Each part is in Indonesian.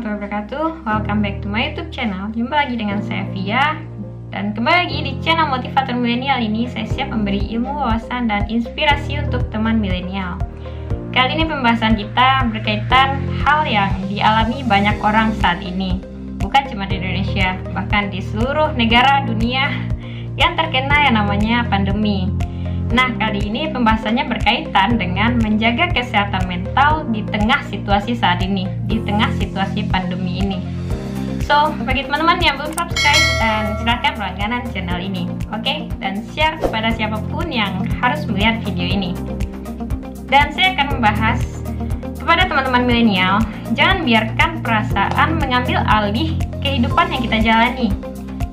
warahmatullahi wabarakatuh. Welcome back to my YouTube channel. Jumpa lagi dengan saya Via. Dan kembali lagi di channel Motivator Milenial ini, saya siap memberi ilmu, wawasan, dan inspirasi untuk teman milenial. Kali ini pembahasan kita berkaitan hal yang dialami banyak orang saat ini. Bukan cuma di Indonesia, bahkan di seluruh negara dunia yang terkena yang namanya pandemi. Nah, kali ini pembahasannya berkaitan dengan menjaga kesehatan mental di tengah situasi saat ini, di tengah situasi pandemi ini. So, bagi teman-teman yang belum subscribe, dan silahkan berlangganan channel ini, oke? Dan share kepada siapapun yang harus melihat video ini. Dan saya akan membahas kepada teman-teman milenial, jangan biarkan perasaan mengambil alih kehidupan yang kita jalani.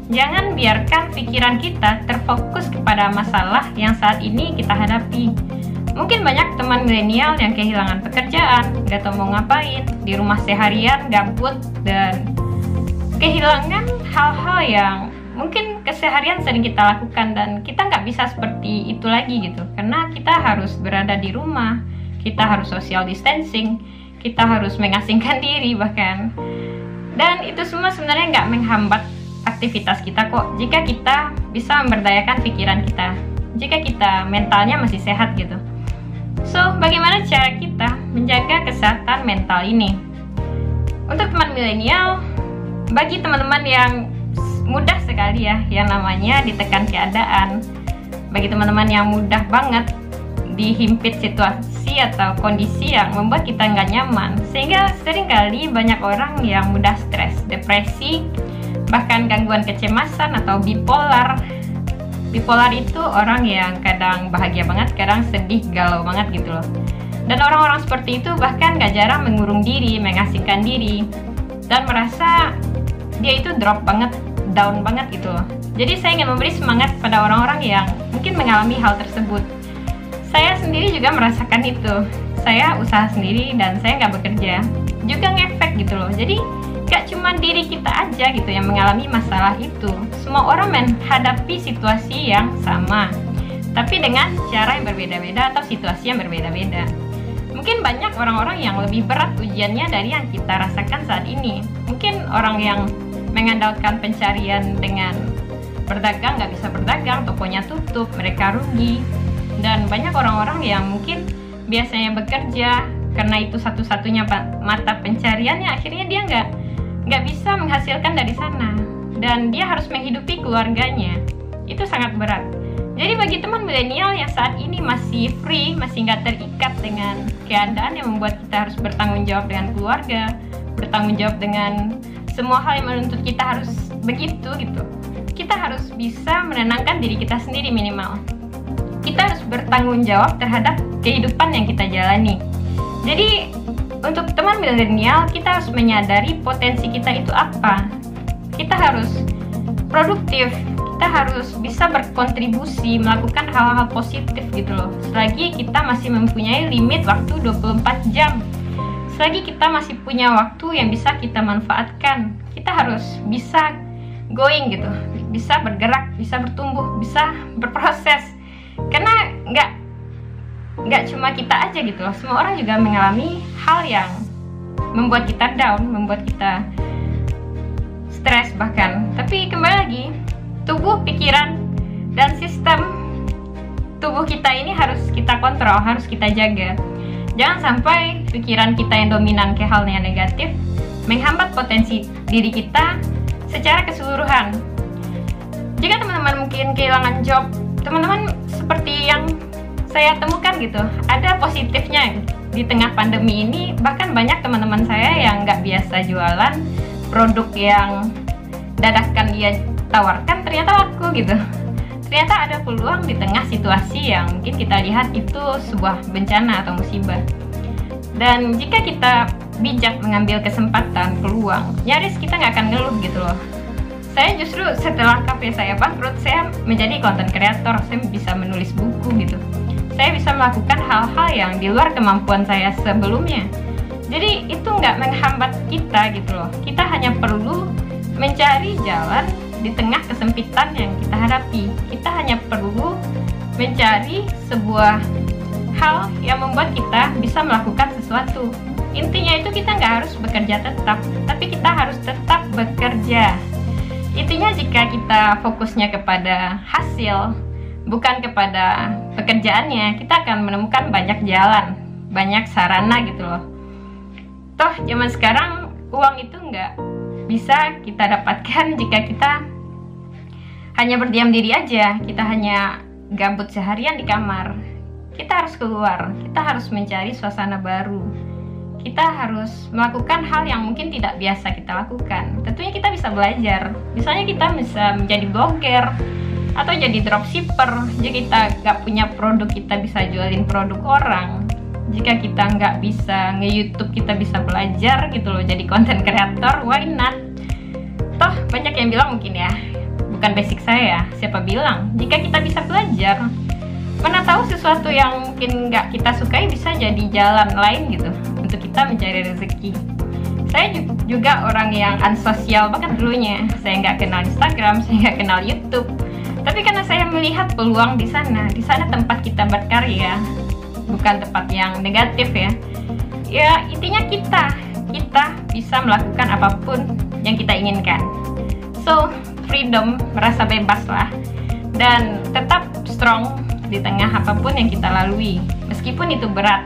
Jangan biarkan pikiran kita terfokus kepada masalah yang saat ini kita hadapi. Mungkin banyak teman milenial yang kehilangan pekerjaan, gak tahu mau ngapain, di rumah seharian gabut, dan kehilangan hal-hal yang mungkin keseharian sering kita lakukan, dan kita nggak bisa seperti itu lagi gitu. Karena kita harus berada di rumah, kita harus social distancing, kita harus mengasingkan diri bahkan. Dan itu semua sebenarnya nggak menghambat aktivitas kita kok, jika kita bisa memberdayakan pikiran kita, jika kita mentalnya masih sehat gitu. So, bagaimana cara kita menjaga kesehatan mental ini? Untuk teman milenial, bagi teman-teman yang mudah sekali ya, yang namanya ditekan keadaan, bagi teman-teman yang mudah banget dihimpit situasi atau kondisi yang membuat kita nggak nyaman, sehingga seringkali banyak orang yang mudah stres, depresi, bahkan gangguan kecemasan atau bipolar. Bipolar itu orang yang kadang bahagia banget, kadang sedih, galau banget gitu loh. Dan orang-orang seperti itu bahkan gak jarang mengurung diri, mengasingkan diri, dan merasa dia itu drop banget, down banget gitu loh. Jadi saya ingin memberi semangat pada orang-orang yang mungkin mengalami hal tersebut. Saya sendiri juga merasakan itu. Saya usaha sendiri dan saya gak bekerja, juga ngefek gitu loh. Jadi gak cuma diri kita aja gitu yang mengalami masalah itu. Semua orang menghadapi situasi yang sama, tapi dengan cara yang berbeda-beda atau situasi yang berbeda-beda. Mungkin banyak orang-orang yang lebih berat ujiannya dari yang kita rasakan saat ini. Mungkin orang yang mengandalkan pencarian dengan berdagang gak bisa berdagang, tokonya tutup, mereka rugi. Dan banyak orang-orang yang mungkin biasanya bekerja karena itu satu-satunya mata pencariannya, akhirnya dia nggak bisa menghasilkan dari sana, dan dia harus menghidupi keluarganya. Itu sangat berat. Jadi bagi teman milenial yang saat ini masih free, masih nggak terikat dengan keadaan yang membuat kita harus bertanggung jawab dengan keluarga, bertanggung jawab dengan semua hal yang menuntut kita harus begitu gitu. Kita harus bisa menenangkan diri kita sendiri minimal. Kita harus bertanggung jawab terhadap kehidupan yang kita jalani. Jadi untuk teman milenial, kita harus menyadari potensi kita itu apa. Kita harus produktif, kita harus bisa berkontribusi, melakukan hal-hal positif gitu loh. Selagi kita masih mempunyai limit waktu 24 jam, selagi kita masih punya waktu yang bisa kita manfaatkan, kita harus bisa going gitu, bisa bergerak, bisa bertumbuh, bisa berproses. Karena nggak cuma kita aja gitu loh, semua orang juga mengalami hal yang membuat kita down, membuat kita stres bahkan. Tapi kembali lagi, tubuh, pikiran, dan sistem tubuh kita ini harus kita kontrol, harus kita jaga. Jangan sampai pikiran kita yang dominan ke hal yang negatif menghambat potensi diri kita secara keseluruhan. Jika teman-teman mungkin kehilangan job, teman-teman seperti yang saya temukan gitu, ada positifnya di tengah pandemi ini. Bahkan banyak teman-teman saya yang nggak biasa jualan produk yang dadakan dia tawarkan, ternyata laku gitu. Ternyata ada peluang di tengah situasi yang mungkin kita lihat itu sebuah bencana atau musibah. Dan jika kita bijak mengambil kesempatan, peluang, nyaris kita nggak akan ngeluh gitu loh. Saya justru setelah kafe saya bangkrut, saya menjadi content creator, saya bisa menulis buku gitu. Saya bisa melakukan hal-hal yang di luar kemampuan saya sebelumnya. Jadi itu nggak menghambat kita gitu loh. Kita hanya perlu mencari jalan di tengah kesempitan yang kita hadapi. Kita hanya perlu mencari sebuah hal yang membuat kita bisa melakukan sesuatu. Intinya itu kita nggak harus bekerja tetap, tapi kita harus tetap bekerja. Intinya jika kita fokusnya kepada hasil, bukan kepada pekerjaannya, kita akan menemukan banyak jalan, banyak sarana gitu loh. Toh zaman sekarang uang itu nggak bisa kita dapatkan jika kita hanya berdiam diri aja, kita hanya gabut seharian di kamar. Kita harus keluar, kita harus mencari suasana baru. Kita harus melakukan hal yang mungkin tidak biasa kita lakukan. Tentunya kita bisa belajar. Misalnya kita bisa menjadi blogger atau jadi dropshipper. Jika kita nggak punya produk, kita bisa jualin produk orang. Jika kita nggak bisa nge-YouTube, kita bisa belajar gitu loh, jadi content creator, why not? Toh banyak yang bilang mungkin ya, bukan basic saya, siapa bilang? Jika kita bisa belajar, mana tahu sesuatu yang mungkin nggak kita sukai bisa jadi jalan lain gitu untuk kita mencari rezeki. Saya juga orang yang ansosial banget dulunya. Saya nggak kenal Instagram, saya nggak kenal YouTube. Tapi karena saya melihat peluang di sana tempat kita berkarya, bukan tempat yang negatif ya. Ya intinya kita bisa melakukan apapun yang kita inginkan. So freedom, merasa bebas lah, dan tetap strong di tengah apapun yang kita lalui, meskipun itu berat.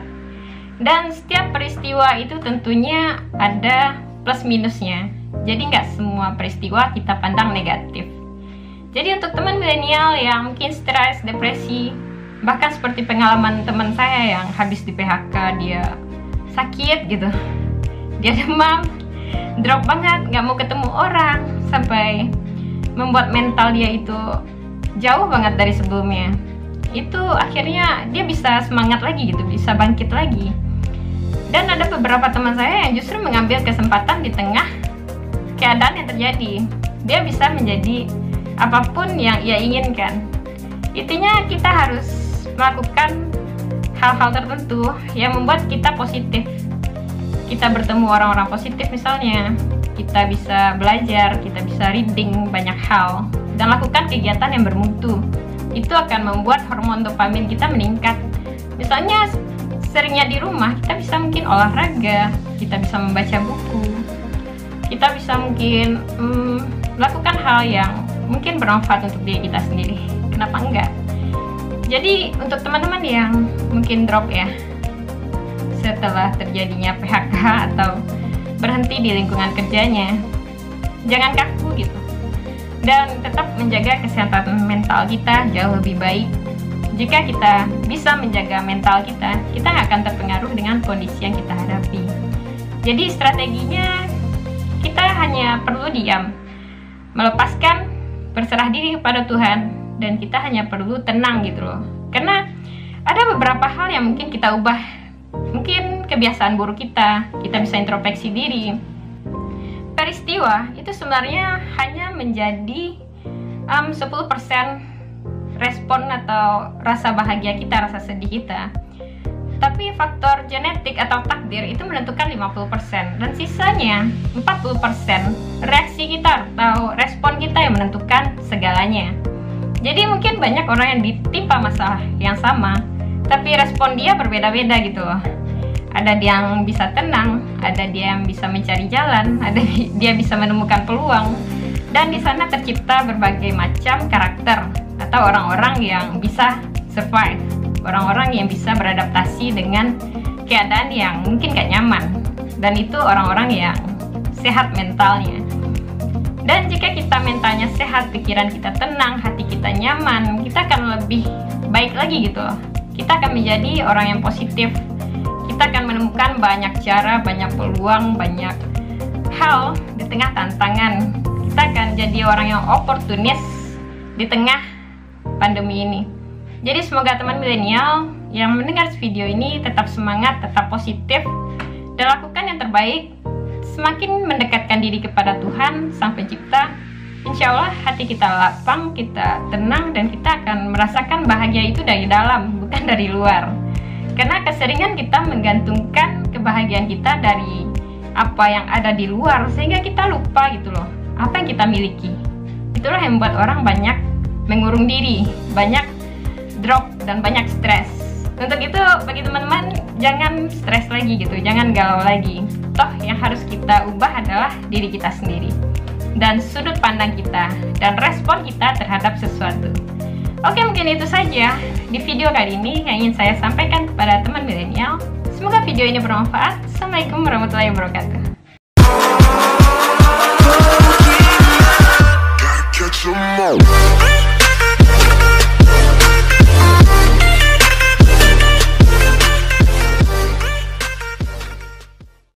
Dan setiap peristiwa itu tentunya ada plus minusnya. Jadi nggak semua peristiwa kita pandang negatif. Jadi untuk teman milenial yang mungkin stres, depresi, bahkan seperti pengalaman teman saya yang habis di PHK, dia sakit gitu, dia demam, drop banget, nggak mau ketemu orang, sampai membuat mental dia itu jauh banget dari sebelumnya. Itu akhirnya dia bisa semangat lagi gitu, bisa bangkit lagi. Dan ada beberapa teman saya yang justru mengambil kesempatan di tengah keadaan yang terjadi. Dia bisa menjadi apapun yang ia inginkan. Intinya kita harus melakukan hal-hal tertentu yang membuat kita positif. Kita bertemu orang-orang positif misalnya, kita bisa belajar, kita bisa reading banyak hal, dan lakukan kegiatan yang bermutu. Itu akan membuat hormon dopamin kita meningkat. Misalnya seringnya di rumah, kita bisa mungkin olahraga, kita bisa membaca buku, kita bisa mungkin melakukan hal yang mungkin bermanfaat untuk diri kita sendiri. Kenapa enggak? Jadi untuk teman-teman yang mungkin drop ya setelah terjadinya PHK atau berhenti di lingkungan kerjanya, jangan kaku gitu, dan tetap menjaga kesehatan mental kita jauh lebih baik. Jika kita bisa menjaga mental kita, kita nggak akan terpengaruh dengan kondisi yang kita hadapi. Jadi strateginya kita hanya perlu diam, melepaskan, berserah diri kepada Tuhan, dan kita hanya perlu tenang gitu loh. Karena ada beberapa hal yang mungkin kita ubah, mungkin kebiasaan buruk kita bisa introspeksi diri. Peristiwa itu sebenarnya hanya menjadi 10% respon atau rasa bahagia kita, rasa sedih kita. Tapi faktor genetik atau takdir itu menentukan 50%, dan sisanya 40% reaksi kita atau respon kita yang menentukan segalanya. Jadi mungkin banyak orang yang ditimpa masalah yang sama, tapi respon dia berbeda-beda gitu loh. Ada yang bisa tenang, ada dia yang bisa mencari jalan, ada dia bisa menemukan peluang. Dan di sana tercipta berbagai macam karakter atau orang-orang yang bisa survive, orang-orang yang bisa beradaptasi dengan keadaan yang mungkin gak nyaman. Dan itu orang-orang yang sehat mentalnya. Dan jika kita mentalnya sehat, pikiran kita tenang, hati kita nyaman, kita akan lebih baik lagi gitu loh. Kita akan menjadi orang yang positif. Kita akan menemukan banyak cara, banyak peluang, banyak hal di tengah tantangan. Kita akan jadi orang yang oportunis di tengah pandemi ini. Jadi semoga teman milenial yang mendengar video ini tetap semangat, tetap positif, dan lakukan yang terbaik. Semakin mendekatkan diri kepada Tuhan, Sang Pencipta, insya Allah hati kita lapang, kita tenang, dan kita akan merasakan bahagia itu dari dalam, bukan dari luar. Karena keseringan kita menggantungkan kebahagiaan kita dari apa yang ada di luar, sehingga kita lupa gitu loh, apa yang kita miliki. Itulah yang membuat orang banyak mengurung diri, banyak drop, dan banyak stres. Untuk itu, bagi teman-teman, jangan stres lagi gitu, jangan galau lagi. Toh yang harus kita ubah adalah diri kita sendiri, dan sudut pandang kita, dan respon kita terhadap sesuatu. Oke, mungkin itu saja di video kali ini yang ingin saya sampaikan kepada teman milenial. Semoga video ini bermanfaat. Assalamualaikum warahmatullahi wabarakatuh.